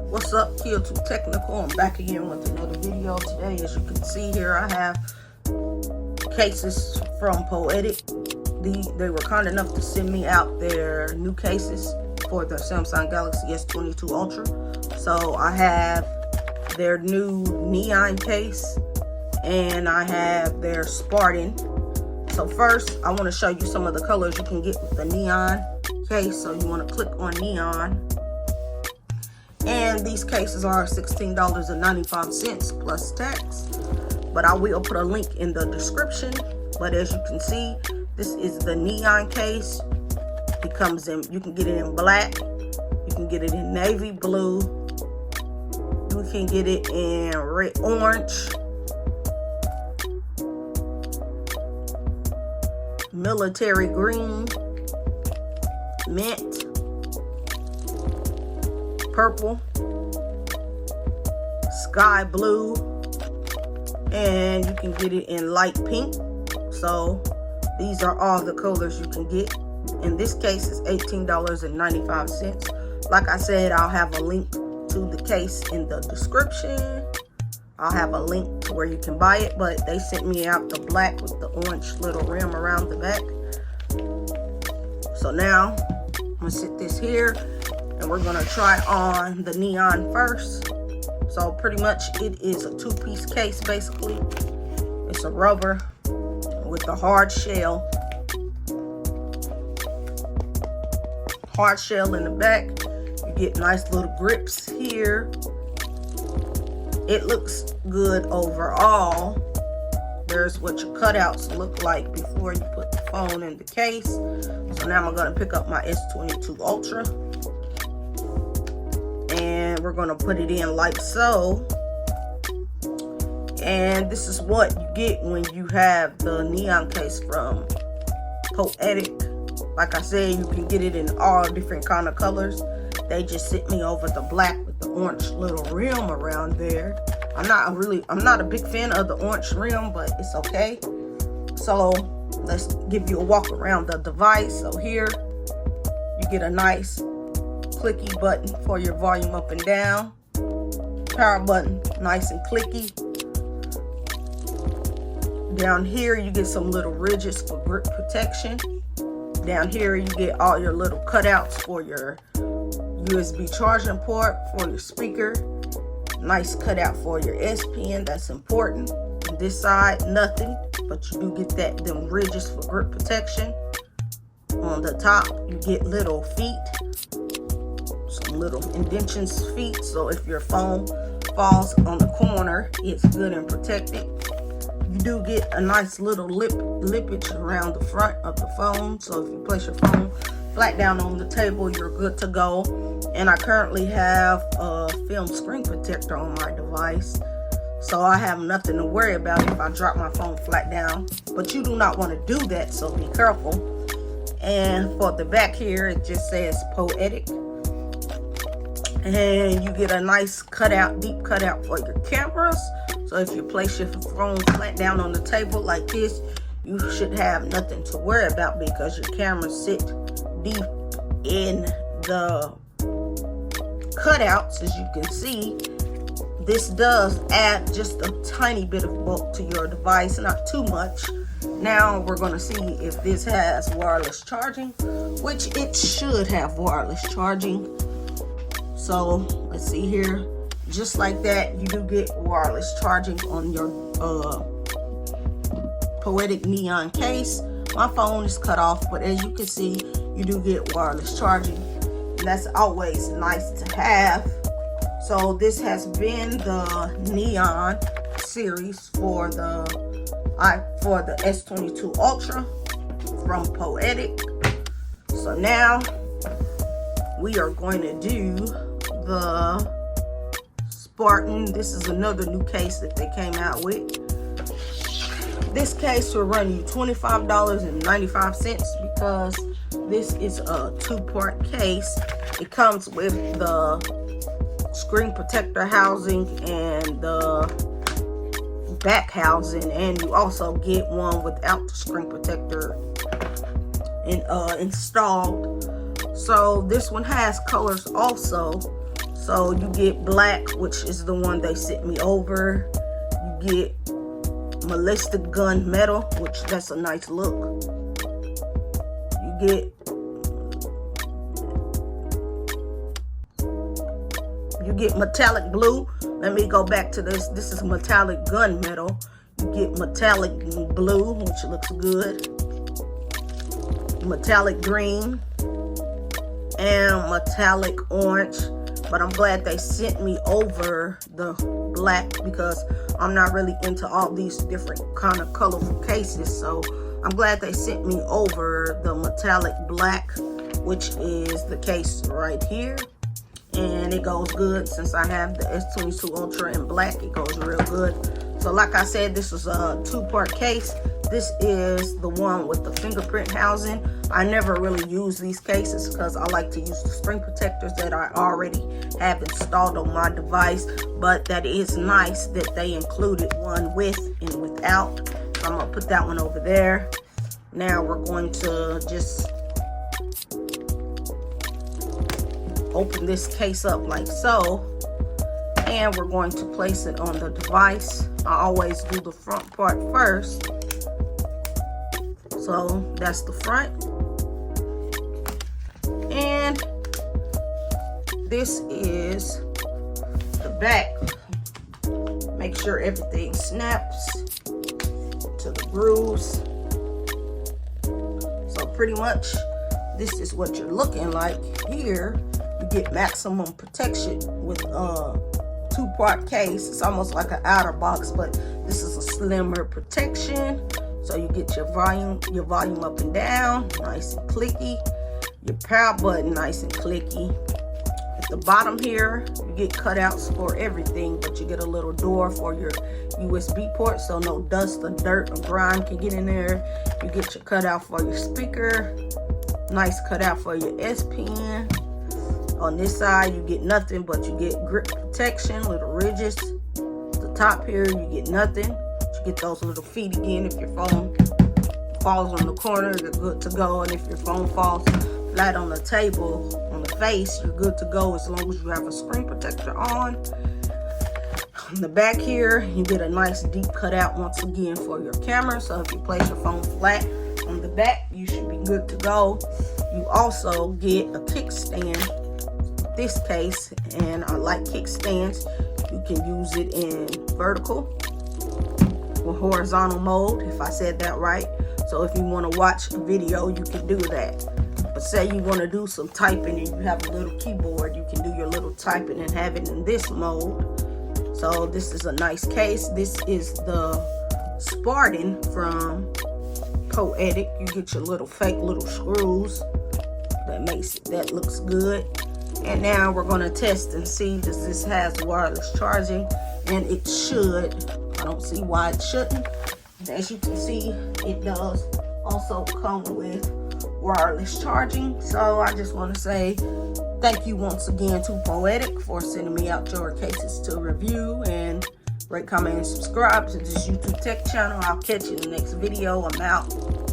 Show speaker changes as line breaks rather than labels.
What's up, Cutout Technical? I'm back again with another video today. As you can see here, I have cases from Poetic. They were kind enough to send me out their new cases for the Samsung Galaxy S22 Ultra. So I have their new neon case and I have their Spartan. So first, I want to show you some of the colors you can get with the neon case. So you want to click on neon. And these cases are $16.95 plus tax. But I will put a link in the description. But as you can see, this is the neon case. It comes in, you can get it in black. You can get it in navy blue. You can get it in red, orange, military green, mint, purple, sky blue, and you can get it in light pink. So these are all the colors you can get. In this case, it's $18.95. Like I said, I'll have a link to the case in the description. I'll have a link to where you can buy it, but they sent me out the black with the orange little rim around the back. So now I'm gonna sit this here and we're gonna try on the neon first. So pretty much it is a two-piece case basically. It's a rubber with a hard shell. Hard shell in the back. You get nice little grips here. It looks good overall. There's what your cutouts look like before you put the phone in the case. So now I'm gonna pick up my S22 Ultra. And we're gonna put it in like so. And this is what you get when you have the neon case from Poetic. Like I said, you can get it in all different kind of colors. They just sent me over the black with the orange little rim around there. I'm not a big fan of the orange rim, but it's okay. So let's give you a walk around the device. So here you get a nice clicky button for your volume up and down. Power button, nice and clicky. Down here you get some little ridges for grip protection. Down here you get all your little cutouts for your USB charging port, for your speaker. Nice cutout for your S Pen, that's important. On this side, nothing, but you do get them ridges for grip protection. On the top, you get little feet, some little indentions feet, so if your phone falls on the corner, it's good and protected. You do get a nice little lippage around the front of the phone, so if you place your phone flat down on the table, you're good to go. And I currently have a film screen protector on my device, so I have nothing to worry about if I drop my phone flat down. But you do not want to do that, so be careful. And for the back here, it just says Poetic. And you get a nice cutout, deep cutout for your cameras. So if you place your phone flat down on the table like this, you should have nothing to worry about because your cameras sit deep in the cutouts. As you can see, this does add just a tiny bit of bulk to your device, not too much. Now we're going to see if this has wireless charging, which it should have wireless charging. So let's see here. Just like that, you do get wireless charging on your Poetic neon case. My phone is cut off, but as you can see, you do get wireless charging. And that's always nice to have. So this has been the neon series for the S22 Ultra from Poetic. So now we are going to do the Spartan. This is another new case that they came out with. This case will run you $25.95 because this is a two-part case. It comes with the screen protector housing and the back housing, and you also get one without the screen protector installed. So this one has colors also. So you get black, which is the one they sent me over. You get ballistic gun metal, which that's a nice look. You get metallic blue. Let me go back to this. This is metallic gun metal. You get metallic blue, which looks good. Metallic green and metallic orange. But I'm glad they sent me over the black because I'm not really into all these different kind of colorful cases. So I'm glad they sent me over the metallic black, which is the case right here. And it goes good since I have the S22 Ultra in black. It goes real good. So like I said, this is a 2-part case. This is the one with the fingerprint housing. I never really use these cases because I like to use the screen protectors that I already have installed on my device. But that is nice that they included one with and without. So I'm going to put that one over there. Now we're going to just open this case up like so. And we're going to place it on the device. I always do the front part first. So that's the front. And this is the back. Make sure everything snaps to the grooves. So pretty much this is what you're looking like. Here you get maximum protection with a 2-part case. It's almost like an outer box, but this is a slimmer protection. So you get your volume up and down, nice and clicky. Your power button, nice and clicky. At the bottom here, you get cutouts for everything, but you get a little door for your USB port, so no dust or dirt or grime can get in there. You get your cutout for your speaker, nice cutout for your S Pen. On this side, you get nothing, but you get grip protection, little ridges. The top here, you get nothing. You get those little feet again. If your phone falls on the corner, you're good to go. And if your phone falls flat on the table, on the face, you're good to go as long as you have a screen protector on. On the back here, you get a nice deep cutout once again for your camera. So if you place your phone flat on the back, you should be good to go. You also get a kickstand. This case, and I like kickstands. You can use it in vertical or horizontal mode, if I said that right. So if you want to watch a video, you can do that. But say you want to do some typing and you have a little keyboard, you can do your little typing and have it in this mode. So this is a nice case. This is the Spartan from Poetic. You get your little fake little screws. That looks good. And now we're going to test and see, does this has wireless charging? And it should. I don't see why it shouldn't. As you can see, it does also come with wireless charging. So I just want to say thank you once again to Poetic for sending me out your cases to review. And rate, comment, and subscribe to this YouTube tech channel. I'll catch you in the next video. I'm out.